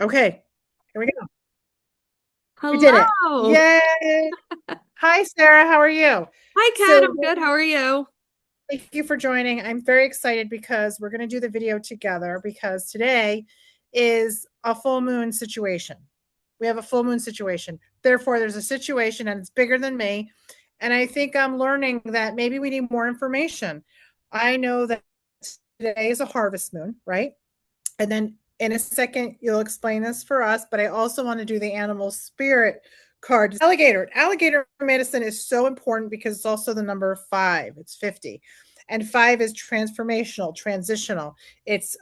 Okay, here we go. We did it. Hello. Yay! Hi, Sarah. How are you? Hi, Kat. So, I'm good. How are you? thank you for joining. I'm very excited because we're going to do the video together because today is a full moon situation. We have a full moon situation. Therefore, there's a situation and it's bigger than me. And I think I'm learning that maybe we need more information. I know that today is a harvest moon, right? And then in a second, you'll explain this for us, but I also want to do the animal spirit card. Alligator. Alligator medicine is so important because it's also the number five. It's 50. And five is transformational, transitional. It's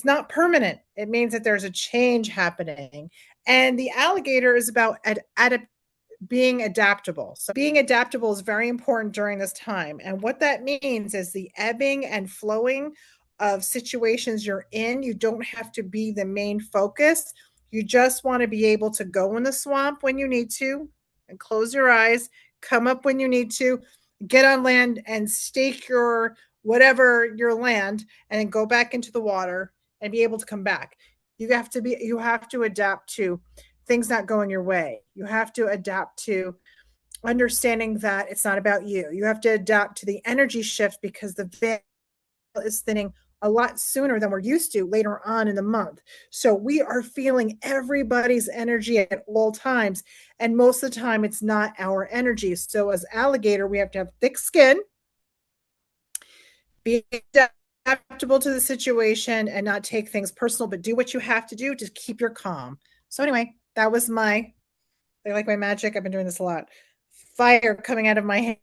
not permanent. It means that there's a change happening. And the alligator is about being adaptable. So being adaptable is very important during this time. And what that means is the ebbing and flowing of situations you're in. You don't have to be the main focus. You just want to be able to go in the swamp when you need to and close your eyes, come up when you need to, get on land and stake your whatever your land and then go back into the water and be able to come back. You have to adapt to things not going your way. You have to adapt to understanding that it's not about you. You have to adapt to the energy shift because the veil is thinning a lot sooner than we're used to later on in the month. So we are feeling everybody's energy at all times. And most of the time, it's not our energy. So as alligator, we have to have thick skin, be adaptable to the situation, and not take things personal, but do what you have to do to keep your calm. So anyway, that was my they like my magic. I've been doing this a lot. Fire coming out of my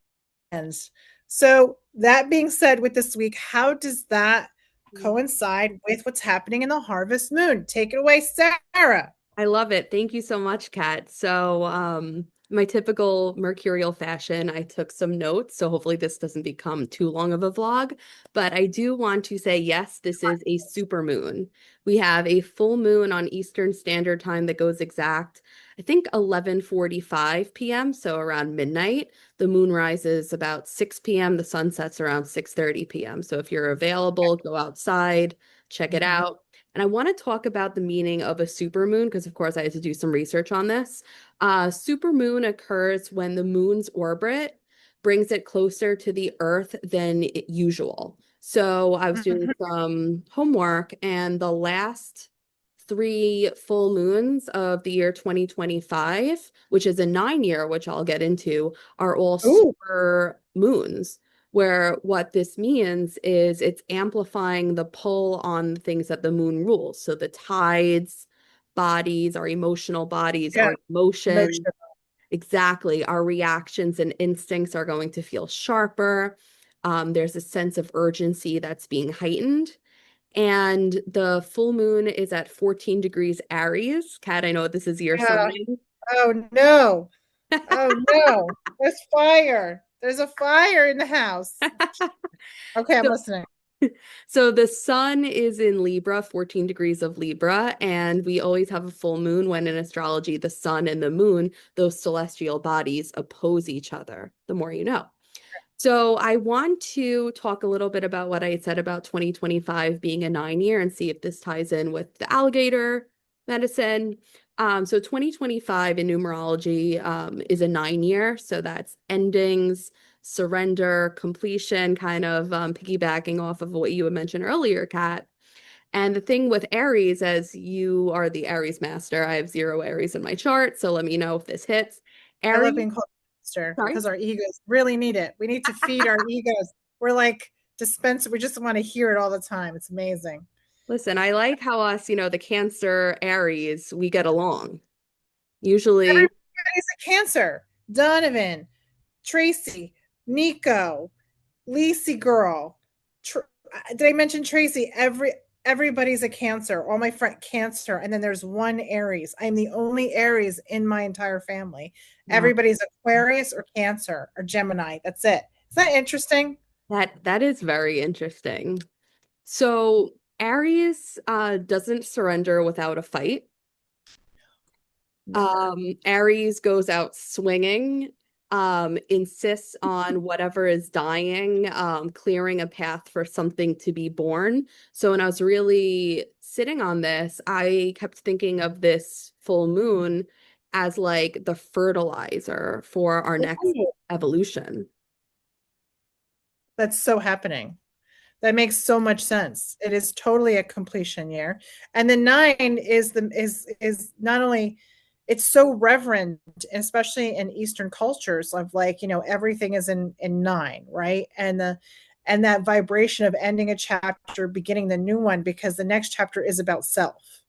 hands. So, that being said, with this week, how does that coincide with what's happening in the harvest moon? Take it away, Sarah. I love it. Thank you so much, Kat. So, my typical mercurial fashion, I took some notes, so hopefully this doesn't become too long of a vlog. But I do want to say, yes, this is a super moon. We have a full moon on Eastern Standard Time that goes exact, I think 11:45 p.m., so around midnight. The moon rises about 6 p.m., the sun sets around 6:30 p.m. So if you're available, go outside, check it Mm-hmm. out. And I want to talk about the meaning of a supermoon because, of course, I had to do some research on this. Supermoon occurs when the moon's orbit brings it closer to the Earth than usual. So I was doing Mm-hmm. some homework, and the last three full moons of the year 2025, which is a 9 year, which I'll get into, are all Ooh, super moons where what this means is it's amplifying the pull on the things that the moon rules. So the tides, bodies, our emotional bodies, yeah, our emotion, emotion. exactly. Our reactions and instincts are going to feel sharper. There's a sense of urgency that's being heightened. And the full moon is at 14 degrees Aries. Kat, I know this is your Yeah. sign. Oh no. Oh no. There's fire. There's a fire in the house. Okay, I'm So listening. So the sun is in Libra, 14 degrees of Libra, and we always have a full moon when in astrology, the sun and the moon, those celestial bodies oppose each other, the more you know. So I want to talk a little bit about what I said about 2025 being a 9 year and see if this ties in with the alligator medicine. So 2025 in numerology is a 9 year. So that's endings, surrender, completion, kind of piggybacking off of what you had mentioned earlier, Kat. And the thing with Aries, as you are the Aries master, I have zero Aries in my chart. So let me know if this hits. I love Aries, being called monster sorry. because our egos really need it. We need to feed our egos. We're like dispenser. We just want to hear it all the time. It's amazing. Listen, I like how us, the Cancer Aries, we get along. Usually, Everybody's a Cancer. Donovan, Tracy, Nico, Lacey girl. Tr- did I mention Tracy? Everybody's a Cancer. All my friend Cancer, and then there's one Aries. I'm the only Aries in my entire family. wow, Everybody's Aquarius or Cancer or Gemini. That's it. Is that interesting? that is very interesting. So Aries doesn't surrender without a fight. Never. Aries goes out swinging. insists on whatever is dying, clearing a path for something to be born. So when I was really sitting on this, I kept thinking of this full moon as like the fertilizer for our next Ooh, evolution. that's so happening. That makes so much sense. It is totally a completion year. And the nine is not only, it's so reverent, especially in Eastern cultures, of like, everything is in nine, right? And that vibration of ending a chapter, beginning the new one, because the next chapter is about self.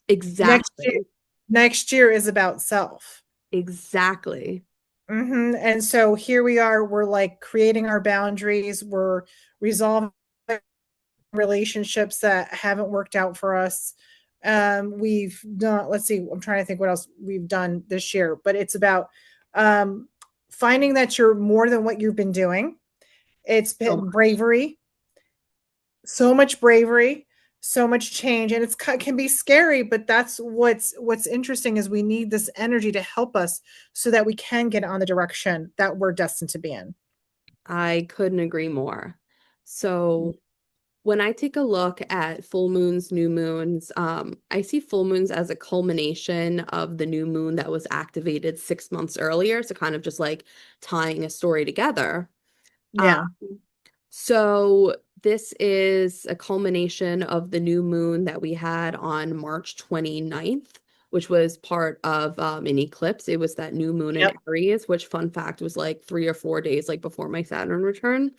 Next year, Exactly. next year is about self. Exactly. And so here we are, we're like creating our boundaries, we're resolving relationships that haven't worked out for us. We've done, let's see, I'm trying to think what else we've done this year, but it's about um, finding that you're more than what you've been doing. It's So been much. bravery, so much change, and it can be scary, but that's what's interesting is we need this energy to help us so that we can get on the direction that we're destined to be in. I couldn't agree more. So when I take a look at full moons, new moons, I see full moons as a culmination of the new moon that was activated 6 months earlier. So kind of just like tying a story together. Uh, Yeah. so this is a culmination of the new moon that we had on March 29th, which was part of an eclipse. It was that new moon in Yep. Aries, which fun fact was like 3 or 4 days like before my Saturn return.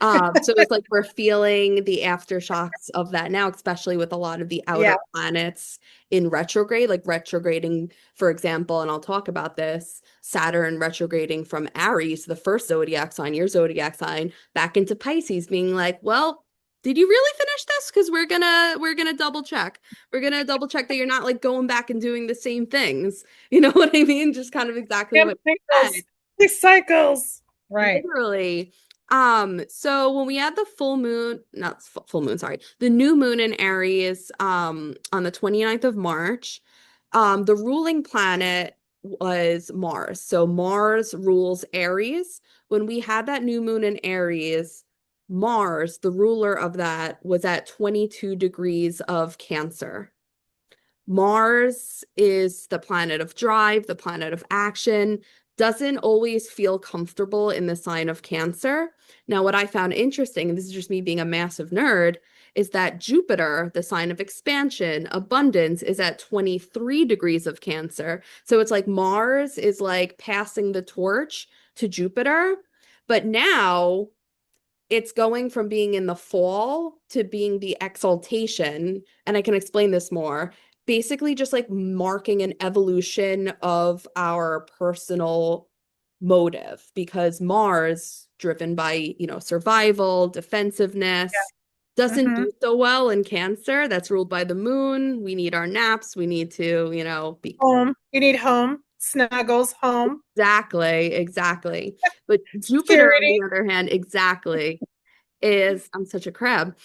So it's like we're feeling the aftershocks of that now, especially with a lot of the Yeah. outer planets in retrograde, like retrograding, for example, and I'll talk about this, Saturn retrograding from Aries, the first zodiac sign, your zodiac sign, back into Pisces, being like, well, did you really finish this? Because we're gonna double check. We're gonna double check that you're not like going back and doing the same things. You know what I mean? Just kind of exactly Damn what you said. cycles. These cycles. Right. Literally. So when we had the full moon, not full moon, sorry, the new moon in Aries, on the 29th of March, the ruling planet was Mars. So Mars rules Aries. When we had that new moon in Aries, Mars, the ruler of that, was at 22 degrees of Cancer. Mars is the planet of drive, the planet of action, doesn't always feel comfortable in the sign of Cancer. Now, what I found interesting, and this is just me being a massive nerd, is that Jupiter, the sign of expansion, abundance, is at 23 degrees of Cancer. So it's like Mars is like passing the torch to Jupiter. But now it's going from being in the fall to being the exaltation. And I can explain this more. Basically, just like marking an evolution of our personal motive because Mars, driven by, survival, defensiveness, doesn't Mm-hmm. do so well in Cancer. That's ruled by the moon. We need our naps. We need to, be Home. You need home. Snuggles. Home. exactly, exactly. But Jupiter, on Security. the other hand, exactly is I'm such a crab.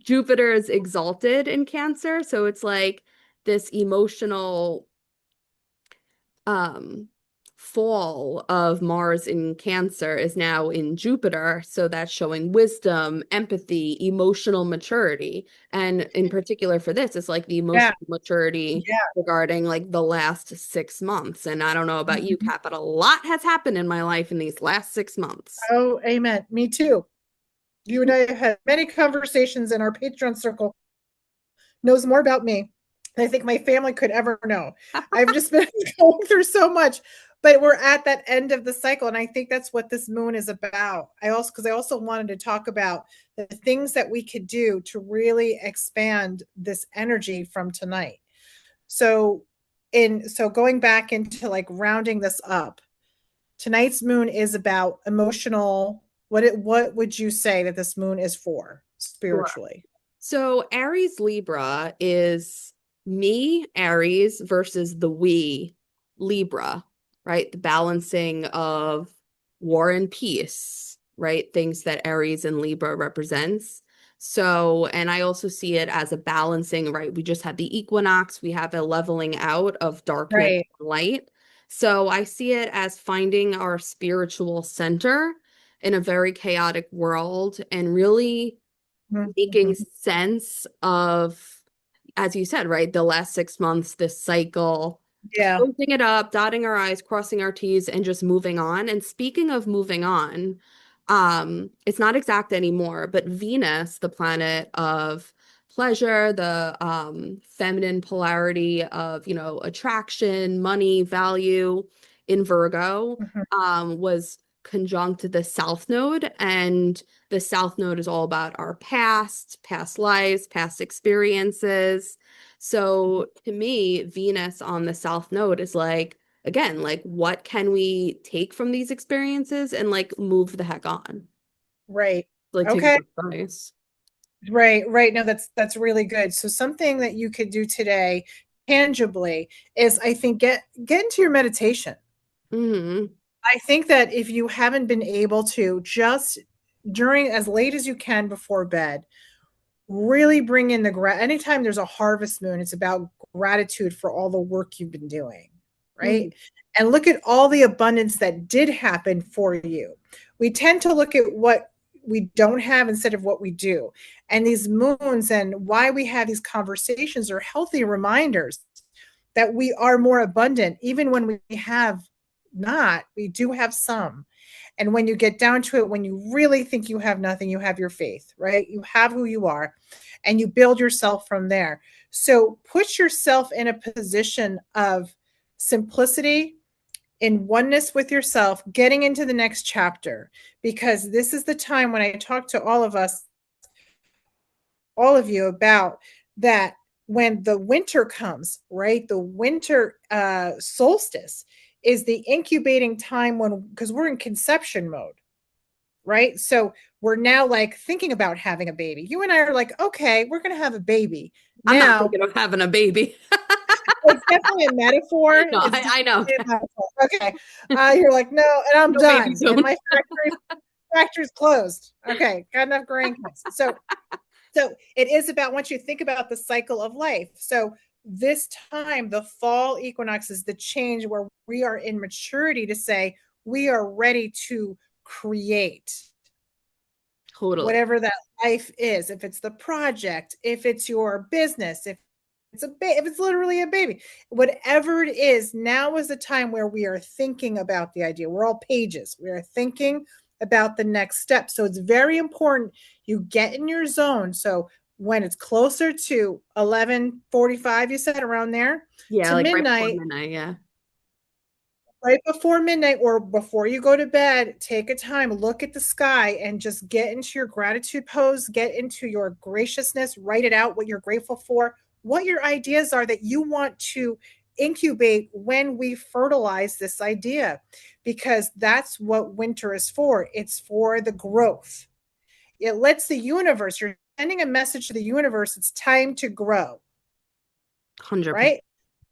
Jupiter is exalted in Cancer, so it's like this emotional um fall of Mars in Cancer is now in Jupiter, so that's showing wisdom, empathy, emotional maturity. And in particular for this, it's like the Yeah. emotional maturity Yeah. regarding like the last 6 months. And I don't know about you, Mhm. Kat, but a lot has happened in my life in these last 6 months. Oh, amen. Me too. You and I have had many conversations, and our Patreon circle knows more about me than I think my family could ever know. I've just been going through so much, but we're at that end of the cycle. And I think that's what this moon is about. Because I also wanted to talk about the things that we could do to really expand this energy from tonight. So, so going back into like rounding this up, tonight's moon is about emotional. What would you say that this moon is for spiritually? So Aries Libra is me, Aries, versus the we, Libra, right? The balancing of war and peace, right? Things that Aries and Libra represents. So, and I also see it as a balancing, right? We just had the equinox, we have a leveling out of darkness Right. and light. So I see it as finding our spiritual center in a very chaotic world and really making Mhm. sense of, as you said, right, the last 6 months, this cycle, Yeah. closing it up, dotting our I's, crossing our T's, and just moving on. And speaking of moving on, it's not exact anymore, but Venus, the planet of pleasure, the feminine polarity of, attraction, money, value in Virgo, Mhm. was conjunct the South Node, and the South Node is all about our past lives, past experiences. So to me, Venus on the South Node is like, again, like what can we take from these experiences and like move the heck on? Right. Like take Okay. advice. Right, right. No, that's really good. So something that you could do today tangibly is I think get into your meditation. Hmm. I think that if you haven't been able to just during as late as you can before bed, really bring in anytime there's a harvest moon, it's about gratitude for all the work you've been doing, Hmm. right? And look at all the abundance that did happen for you. We tend to look at what we don't have instead of what we do. And these moons and why we have these conversations are healthy reminders that we are more abundant, even when we have not, we do have some. And when you get down to it, when you really think you have nothing, you have your faith, right? You have who you are and you build yourself from there. So put yourself in a position of simplicity, in oneness with yourself, getting into the next chapter, because this is the time when I talk to all of us, all of you about that when the winter comes, right? The winter solstice is the incubating time when, because we're in conception mode, right? So we're now like thinking about having a baby. You and I are like, okay, we're going to have a baby. I'm not Now, thinking of having a baby. it's definitely a metaphor. No, It's I know. definitely a metaphor. Okay. You're like, no, and I'm No baby done. And zone. my factory's closed. Okay. Got enough grandkids. So it is about once you think about the cycle of life. So this time, the fall equinox is the change where we are in maturity to say we are ready to create Totally. whatever that life is. If it's the project, if it's your business, if if it's literally a baby, whatever it is, now is the time where we are thinking about the idea. We're all pages. We are thinking about the next step. So it's very important you get in your zone. So when it's closer to 11:45, you said around there Yeah, to like right before midnight, midnight. Yeah. right before midnight or before you go to bed, take a time, look at the sky and just get into your gratitude pose, get into your graciousness, write it out what you're grateful for, what your ideas are that you want to incubate when we fertilize this idea, because that's what winter is for. It's for the growth. It lets the universe, you're sending a message to the universe, it's time to grow, 100%. right?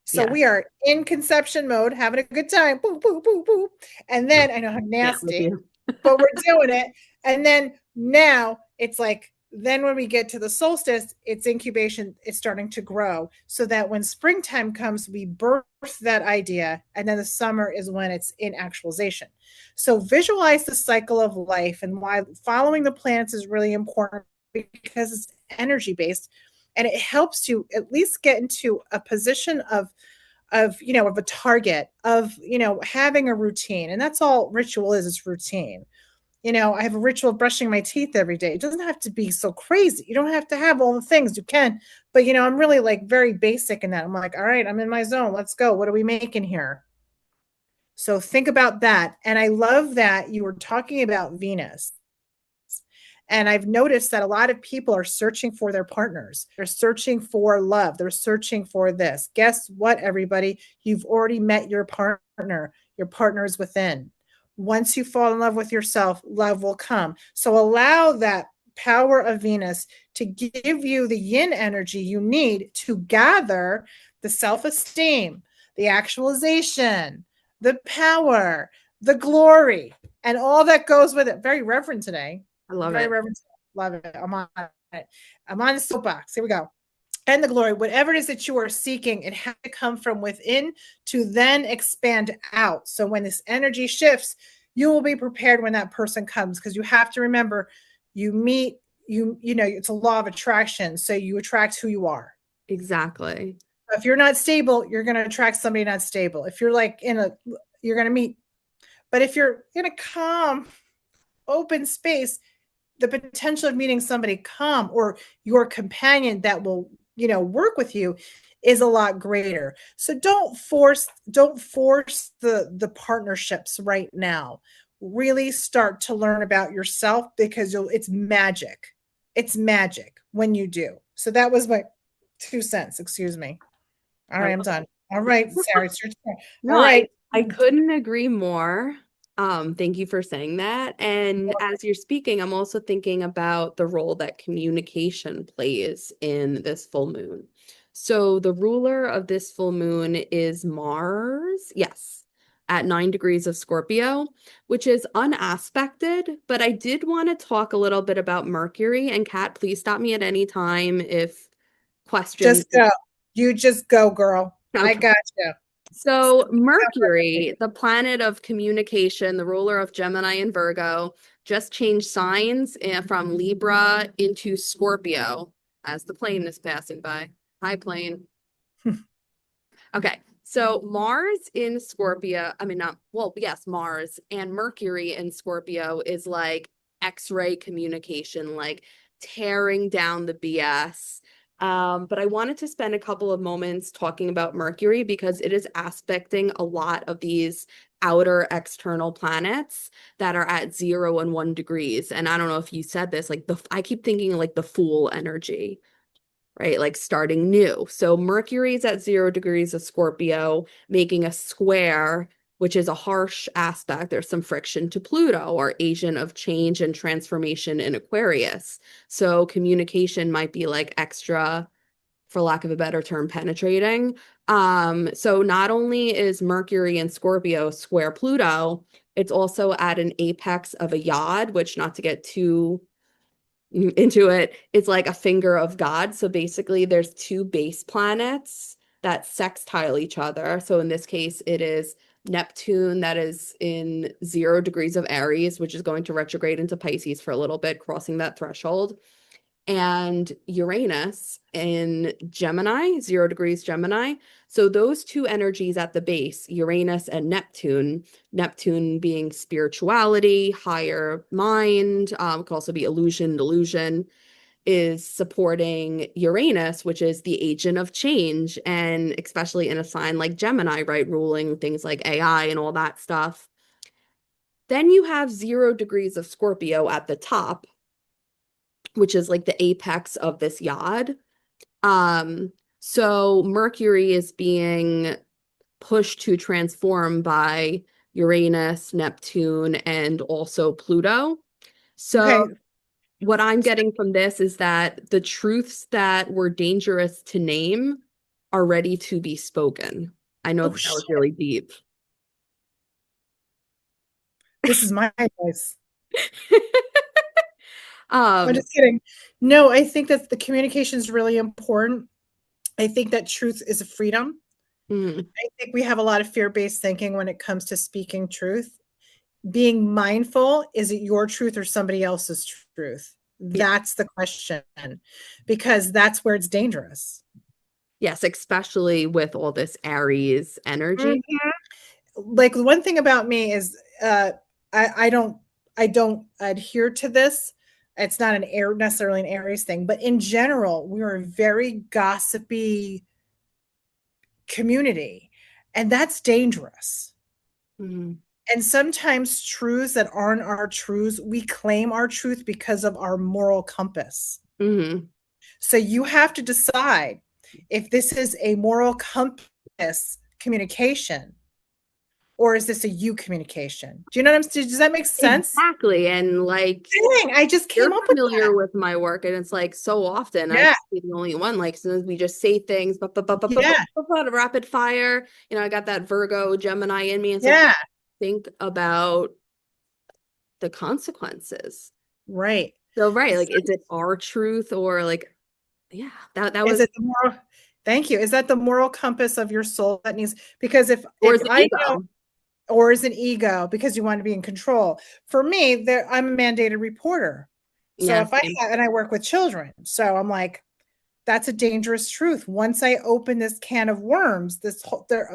So Yeah. we are in conception mode, having a good time. Boo, boo, boo, boo. And then I know how Yeah, with nasty, you. but we're doing it. And then now it's like, then when we get to the solstice, it's incubation, it's starting to grow. So that when springtime comes, we birth that idea. And then the summer is when it's in actualization. So visualize the cycle of life and why following the planets is really important because it's energy based and it helps you at least get into a position of a target of having a routine, and that's all ritual is. It's routine. I have a ritual of brushing my teeth every day. It doesn't have to be so crazy. You don't have to have all the things. You can, but I'm really like very basic in that. I'm like, all right, I'm in my zone. Let's go. What are we making here? So think about that. And I love that you were talking about Venus. And I've noticed that a lot of people are searching for their partners. They're searching for love. They're searching for this. Guess what, everybody? You've already met your partner. Your partner is within. Once you fall in love with yourself, love will come. So allow that power of Venus to give you the yin energy you need to gather the self esteem, the actualization, the power, the glory, and all that goes with it. Very reverent today. I love Very it. reverent. Love it. I'm on it. I'm on the soapbox. Here we go. and the glory, whatever it is that you are seeking, it has to come from within to then expand out. So when this energy shifts, you will be prepared when that person comes, because you have to remember, you meet, you know, it's a law of attraction. So you attract who you are. Exactly. If you're not stable, you're going to attract somebody not stable. If you're like you're going to meet. But if you're in a calm, open space, the potential of meeting somebody calm or your companion that will, work with you is a lot greater. So don't force the partnerships right now. Really start to learn about yourself, because it's magic. It's magic when you do. So that was my 2 cents. Excuse me. All I right, I'm love done. All right, Sarah, it's your turn. No, All right. I couldn't agree more. Thank you for saying that. And as you're speaking, I'm also thinking about the role that communication plays in this full moon. So the ruler of this full moon is Mars. Yes, at 9 degrees of Scorpio, which is unaspected, but I did want to talk a little bit about Mercury. And Kat, please stop me at any time if questions. Just go. You just go, girl. I Okay. got you. So, Mercury, the planet of communication, the ruler of Gemini and Virgo, just changed signs from Libra into Scorpio as the plane is passing by. Hi, plane. Okay. So, Mars in Scorpio, I mean, not, well, yes, Mars and Mercury in Scorpio is like X-ray communication, like tearing down the BS. But I wanted to spend a couple of moments talking about Mercury because it is aspecting a lot of these outer external planets that are at 0 and 1 degrees. And I don't know if you said this, like I keep thinking like the Fool energy, right? Like starting new. So Mercury's at 0 degrees of Scorpio, making a square, which is a harsh aspect. There's some friction to Pluto, or agent of change and transformation in Aquarius. So communication might be like extra, for lack of a better term, penetrating. So not only is Mercury in Scorpio square Pluto, it's also at an apex of a yod, which, not to get too into it, it's like a finger of God. So basically, there's two base planets that sextile each other. So in this case, it is Neptune that is in 0 degrees of Aries, which is going to retrograde into Pisces for a little bit, crossing that threshold, and Uranus in Gemini, 0 degrees Gemini. So those two energies at the base, Uranus and Neptune, Neptune being spirituality, higher mind, could also be illusion, delusion, is supporting Uranus, which is the agent of change, and especially in a sign like Gemini, right, ruling things like AI and all that stuff. Then you have 0 degrees of Scorpio at the top, which is like the apex of this yod. Um, so Mercury is being pushed to transform by Uranus, Neptune, and also Pluto. So Okay. what I'm getting from this is that the truths that were dangerous to name are ready to be spoken. I know Oh that was shit. really deep. This is my advice. I'm Um, just kidding. No, I think that the communication is really important. I think that truth is a freedom. mm, I think we have a lot of fear-based thinking when it comes to speaking truth. Being mindful, is it your truth or somebody else's truth? yeah, That's the question, because that's where it's dangerous. yes, especially with all this Aries energy. Mhm. Like, the one thing about me is, I don't adhere to this. It's not necessarily an Aries thing, but in general, we're a very gossipy community, and that's dangerous. Mm, And sometimes truths that aren't our truths, we claim our truth because of our moral compass. mhm. So you have to decide if this is a moral compass communication, or is this a you communication? Do you know what I'm saying? Does that make sense? Exactly. And like, Dang, I just you're came up with familiar that. with my work, and it's like so often I Yeah, can't be the only one. Like, sometimes we just say things, yeah, rapid fire. I got that Virgo Gemini in me, and so yeah. think about the consequences. Right. So, right, like, is it our truth, or like, Yeah, that Is was, it the moral? Thank you. Is that the moral compass of your soul that needs? Because or if is it I know, ego? or is an ego because you want to be in control? For me, there I'm a mandated reporter. So Yeah, if I same. have, and I work with children, so I'm like, that's a dangerous truth. Once I open this can of worms,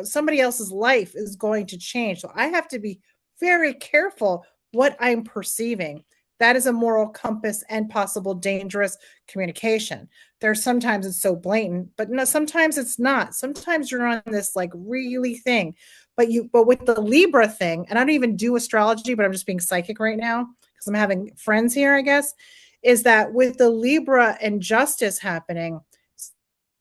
somebody else's life is going to change. So I have to be very careful what I'm perceiving. That is a moral compass and possible dangerous communication. There's sometimes it's so blatant, but no, sometimes it's not. Sometimes you're on this like really thing, but with the Libra thing, and I don't even do astrology, but I'm just being psychic right now because I'm having friends here, I guess, is that with the Libra and justice happening,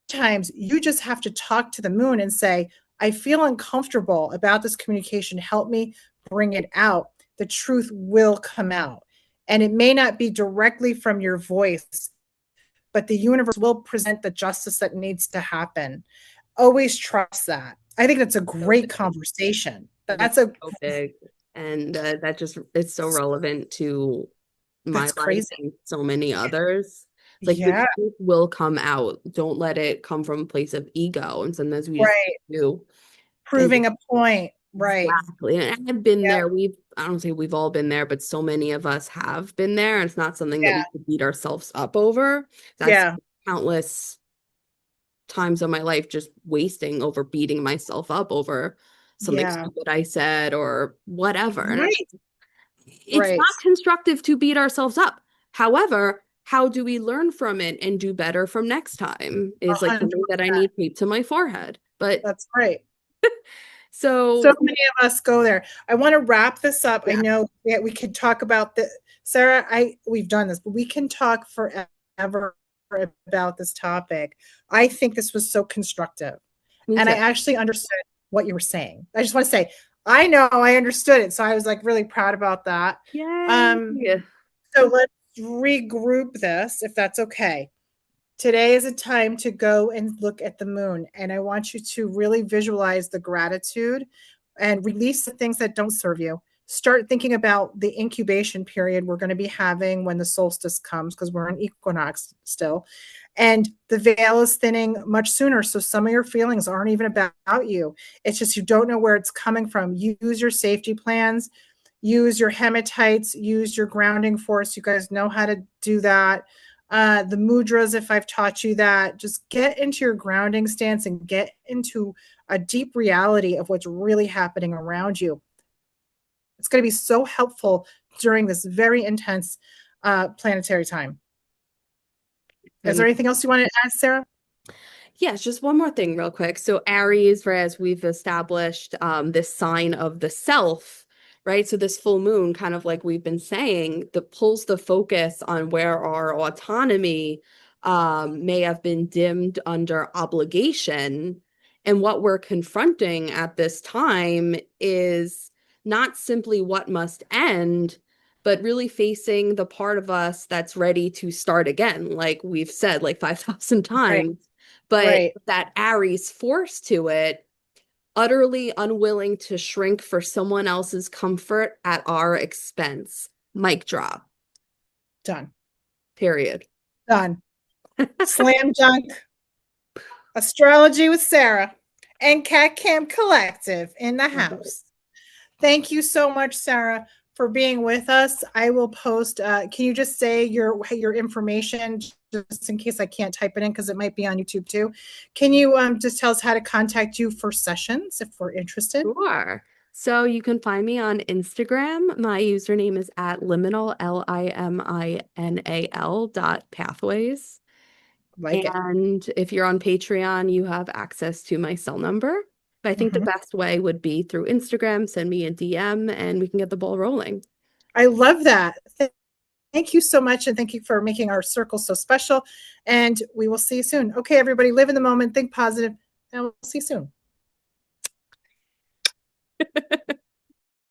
sometimes you just have to talk to the moon and say, I feel uncomfortable about this communication. Help me bring it out. The truth will come out. And it may not be directly from your voice, but the universe will present the justice that needs to happen. Always trust that. I think that's a So great big. conversation. That's That's a so big. And that just, it's so relevant to my that's life crazy. and so many others. It's like the Yeah, truth will come out. Don't let it come from a place of ego. And sometimes we just right. do. And Proving a point. Right. exactly. And I've been Yeah. there. I don't say we've all been there, but so many of us have been there. And it's not something that Yeah. we could beat ourselves up over. That's Yeah. countless times of my life just wasting over beating myself up over something Yeah. stupid I said or whatever. And Right. it's Right. not constructive to beat ourselves up. However, how do we learn from it and do better from next time A is like hundred something that I percent. need taped to my forehead. But That's right. so So many of us go there. I want to wrap this up. I yeah, know we could talk about the Sarah. We've done this, but we can talk forever about this topic. I think this was so constructive, me and I too. actually understood what you were saying. I just want to say I know I understood it, so I was like really proud about that. Um, Yay. so let's regroup this, if that's okay. Today is a time to go and look at the moon. And I want you to really visualize the gratitude and release the things that don't serve you. Start thinking about the incubation period we're going to be having when the solstice comes, because we're in equinox still. And the veil is thinning much sooner. So some of your feelings aren't even about you. It's just you don't know where it's coming from. Use your safety plans, use your hematites, use your grounding force. You guys know how to do that. The mudras, if I've taught you that, just get into your grounding stance and get into a deep reality of what's really happening around you. It's going to be so helpful during this very intense planetary time. Is there anything else you want to add, Sarah? Yes, just one more thing real quick. So Aries, whereas we've established this sign of the self, right? So this full moon, kind of like we've been saying, that pulls the focus on where our autonomy may have been dimmed under obligation. And what we're confronting at this time is not simply what must end, but really facing the part of us that's ready to start again, like we've said like 5,000 Right, times. But right. that Aries force to it, utterly unwilling to shrink for someone else's comfort at our expense. Mic drop. Done. Period. Done. Slam dunk. Astrology with Sarah and Cat Camp Collective in the Love it. house. Thank you so much, Sarah, for being with us. I will post. Can you just say your information just in case I can't type it in because it might be on YouTube too? Can you just tell us how to contact you for sessions if we're interested? Sure. So you can find me on Instagram. My username is at liminal, liminal dot pathways. Like it. And if you're on Patreon, you have access to my cell number. But I think the Mhm. best way would be through Instagram, send me a DM, and we can get the ball rolling. I love that. Thank you so much. And thank you for making our circle so special. And we will see you soon. Okay, everybody, live in the moment, think positive, and we'll see you soon.